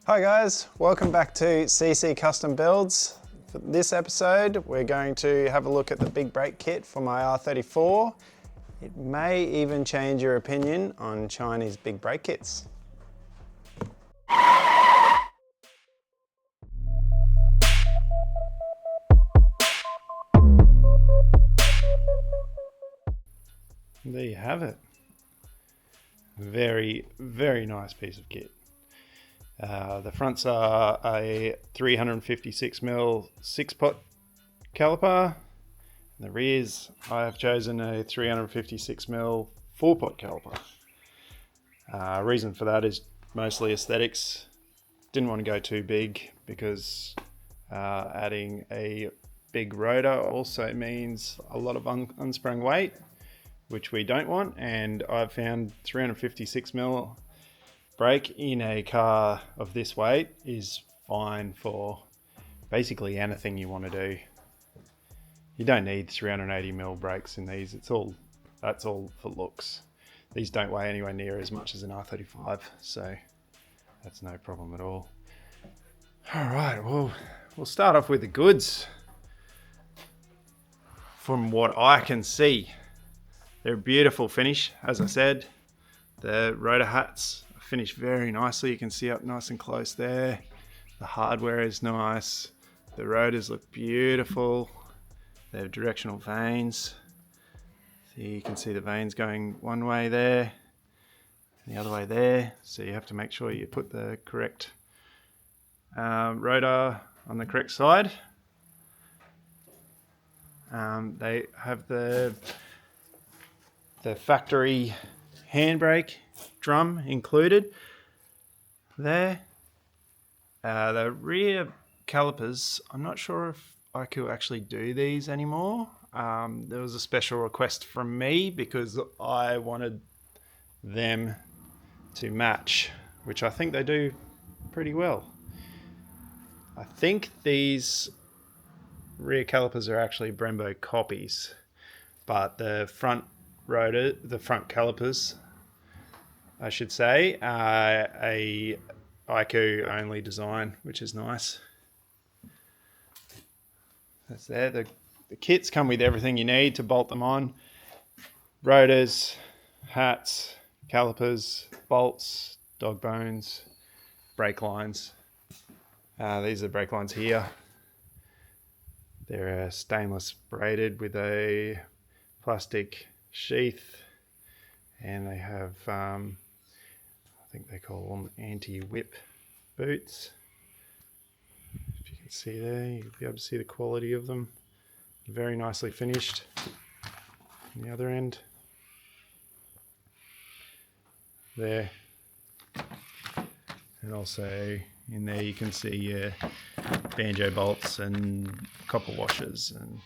Hi guys, welcome back to CC Custom Builds. For this episode, we're going to have a look at the big brake kit for my R34. It may even change your opinion on Chinese big brake kits. There you have it. Very, very nice piece of kit. The fronts are a 356mm 6-pot caliper. And the rears, I have chosen a 356mm 4-pot caliper. Reason for that is mostly aesthetics. Didn't want to go too big because adding a big rotor also means a lot of unsprung weight, which we don't want, and I've found 356mm brake in a car of this weight is fine for basically anything you want to do. You don't need 380mm brakes in these. That's all for looks. These don't weigh anywhere near as much as an R35, so that's no problem at all. All right, well, we'll start off with the goods. From what I can see, they're a beautiful finish. As I said, the rotor hats are finished very nicely. You can see up nice and close there. The hardware is nice. The rotors look beautiful. They have directional vanes. So you can see the vanes going one way there, and the other way there. So you have to make sure you put the correct rotor on the correct side. They have the factory handbrake drum included there. The rear calipers, I'm not sure if ICOOH actually do these anymore. There was a special request from me because I wanted them to match, which I think they do pretty well. I think these rear calipers are actually Brembo copies, but the front calipers, I should say, are a ICOOH only design, which is nice. That's there. The kits come with everything you need to bolt them on. Rotors, hats, calipers, bolts, dog bones, brake lines. These are brake lines here. They're stainless braided with a plastic sheath, and they have I think they call them anti-whip boots. If you can see there, you'll be able to see the quality of them. Very nicely finished. On the other end there, and also in there you can see your banjo bolts and copper washers and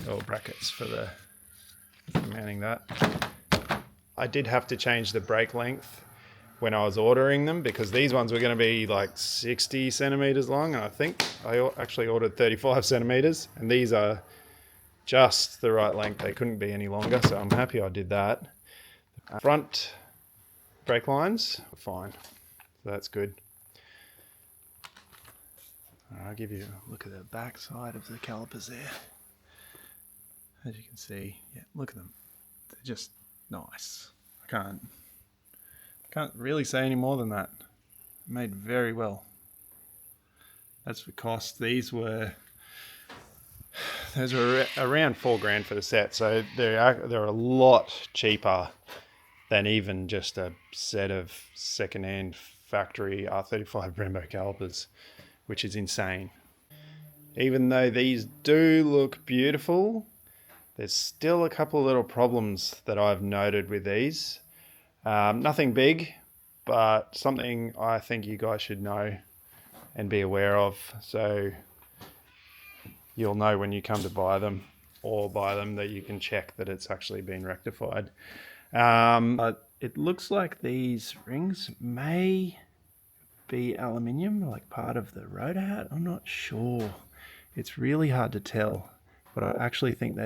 oil brackets for mounting that. I did have to change the brake length when I was ordering them because these ones were going to be like 60 centimeters long, and I think I actually ordered 35 centimeters, and these are just the right length. They couldn't be any longer, so I'm happy I did that. Front brake lines are fine, so that's good. I'll give you a look at the back side of the calipers there. As you can see, yeah, look at them. They're just nice. I can't really say any more than that. Made very well. As for cost, those were around $4,000 for the set, so they're a lot cheaper than even just a set of second-hand factory R35 Brembo calipers, which is insane. Even though these do look beautiful, there's still a couple of little problems that I've noted with these. Nothing big, but something I think you guys should know and be aware of, so you'll know when you come to buy them that you can check that it's actually been rectified. But it looks like these rings may be aluminium, like part of the rotor hat. I'm not sure. It's really hard to tell, but I actually think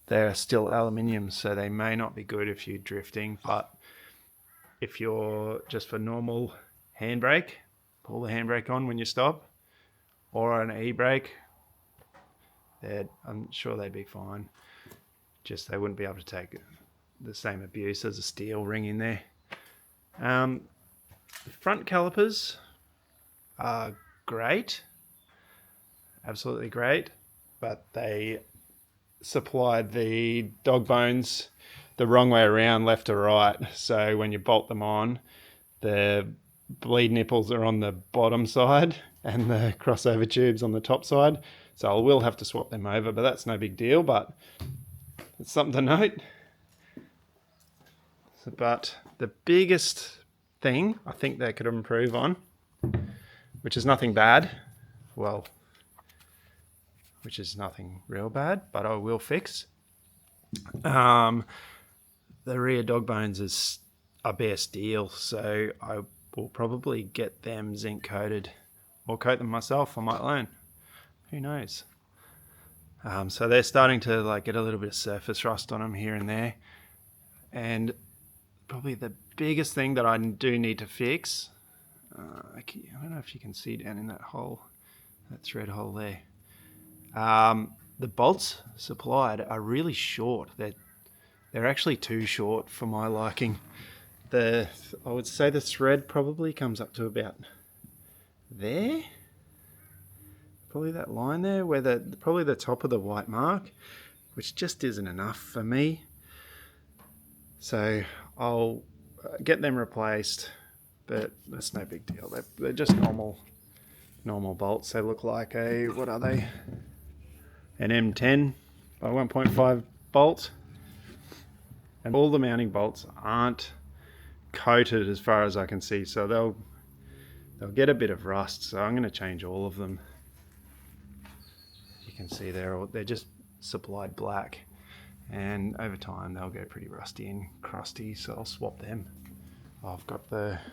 they're still aluminium, so they may not be good if you're drifting, but if you're just for normal handbrake, pull the handbrake on when you stop, or an e-brake, I'm sure they'd be fine. Just they wouldn't be able to take the same abuse as a steel ring in there. The front calipers are great, absolutely great, but they supplied the dog bones the wrong way around, left to right. So when you bolt them on, the bleed nipples are on the bottom side and the crossover tubes on the top side. So I will have to swap them over, but that's no big deal, but it's something to note. But the biggest thing I think they could improve on, which is nothing bad, well, which is nothing real bad, but I will fix. The rear dog bones are bare steel, so I will probably get them zinc coated or coat them myself. I might learn. Who knows? So they're starting to like get a little bit of surface rust on them here and there. And probably the biggest thing that I do need to fix, I don't know if you can see down in that hole, that thread hole there. The bolts supplied are really short. They're actually too short for my liking. I would say the thread probably comes up to about there. Probably that line there, where probably the top of the white mark, which just isn't enough for me. So I'll get them replaced, but that's no big deal. They're just normal bolts. They look like what are they? An M10 by 1.5 bolt. And all the mounting bolts aren't coated as far as I can see, so they'll get a bit of rust. So I'm going to change all of them. You can see they're just supplied black, and over time they'll go pretty rusty and crusty, so I'll swap them. I've got let's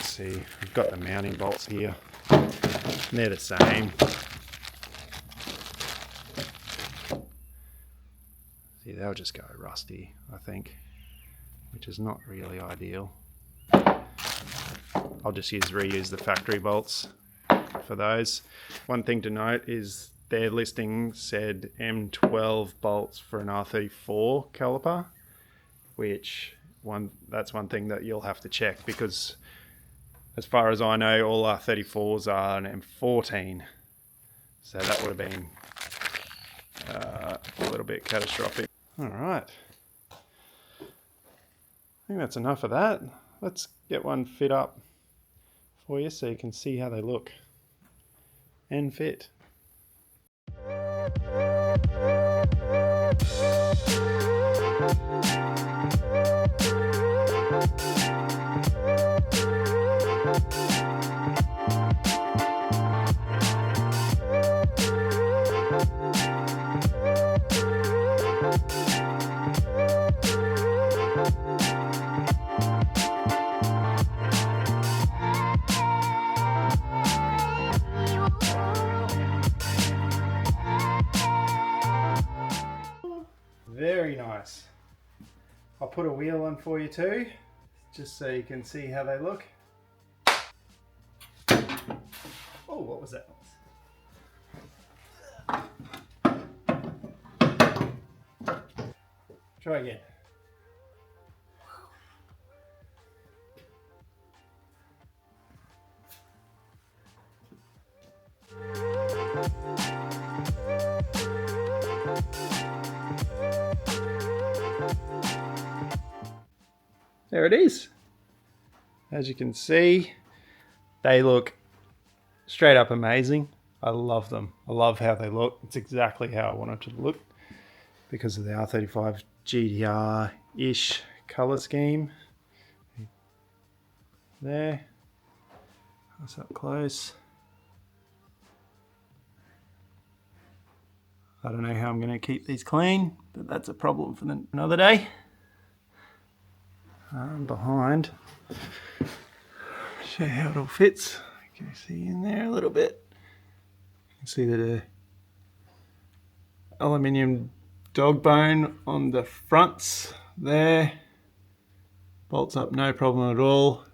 see, I've got the mounting bolts here, and they're the same. See, they'll just go rusty, I think, which is not really ideal. I'll just reuse the factory bolts for those. One thing to note is their listing said M12 bolts for an R34 caliper, that's one thing that you'll have to check, because as far as I know, all R34s are an M14. So that would have been a little bit catastrophic. All right. I think that's enough of that. Let's get one fit up for you so you can see how they look and fit. Very nice. I'll put a wheel on for you too, just so you can see how they look. Oh, what was that? Try again. There it is. As you can see, they look straight up amazing. I love them. I love how they look. It's exactly how I want it to look because of the R35 GTR-ish color scheme. There. That's up close. I don't know how I'm going to keep these clean, but that's a problem for another day. Behind, show you how it all fits. Can you see in there a little bit? You can see the aluminium dog bone on the fronts there. Bolts up, no problem at all.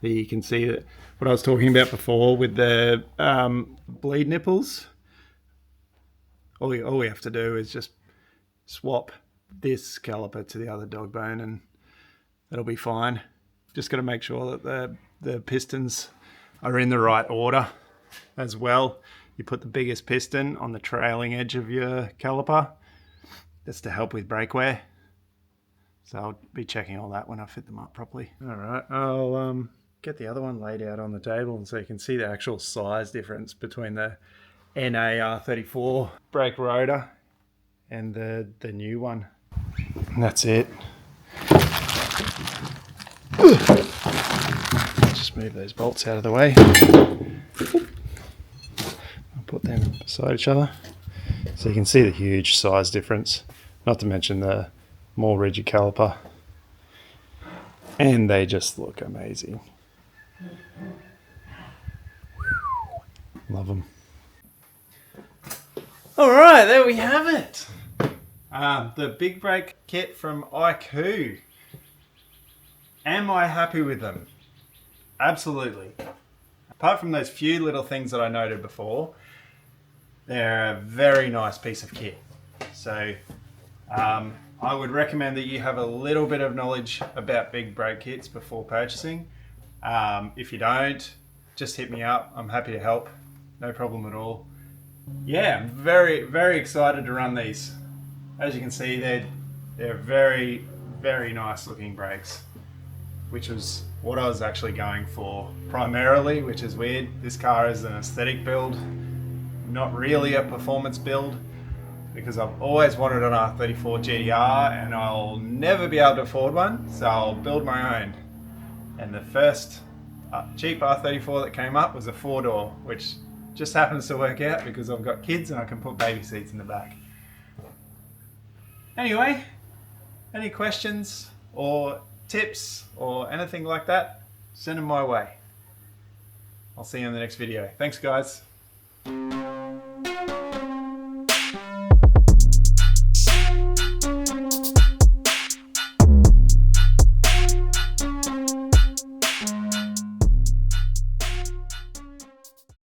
There you can see that what I was talking about before with the bleed nipples. All we have to do is just swap this caliper to the other dog bone and that'll be fine. Just got to make sure that the pistons are in the right order as well. You put the biggest piston on the trailing edge of your caliper. That's to help with brake wear. So I'll be checking all that when I fit them up properly. All right, I'll get the other one laid out on the table and so you can see the actual size difference between the NA R34 brake rotor and the new one. And that's it. Just move those bolts out of the way. I'll put them beside each other. So you can see the huge size difference, not to mention the more rigid caliper. And they just look amazing. Love them. All right, there we have it. The Big Brake Kit from ICOOH. Am I happy with them? Absolutely. Apart from those few little things that I noted before, they're a very nice piece of kit. So I would recommend that you have a little bit of knowledge about big brake kits before purchasing. If you don't, just hit me up. I'm happy to help. No problem at all. Yeah, I'm very, very excited to run these. As you can see, they're very, very nice looking brakes, which was what I was actually going for primarily, which is weird. This car is an aesthetic build, not really a performance build, because I've always wanted an R34 GTR and I'll never be able to afford one, so I'll build my own. And the first cheap R34 that came up was a 4-door, which just happens to work out because I've got kids and I can put baby seats in the back. Anyway, any questions or tips or anything like that, send them my way. I'll see you in the next video. Thanks guys.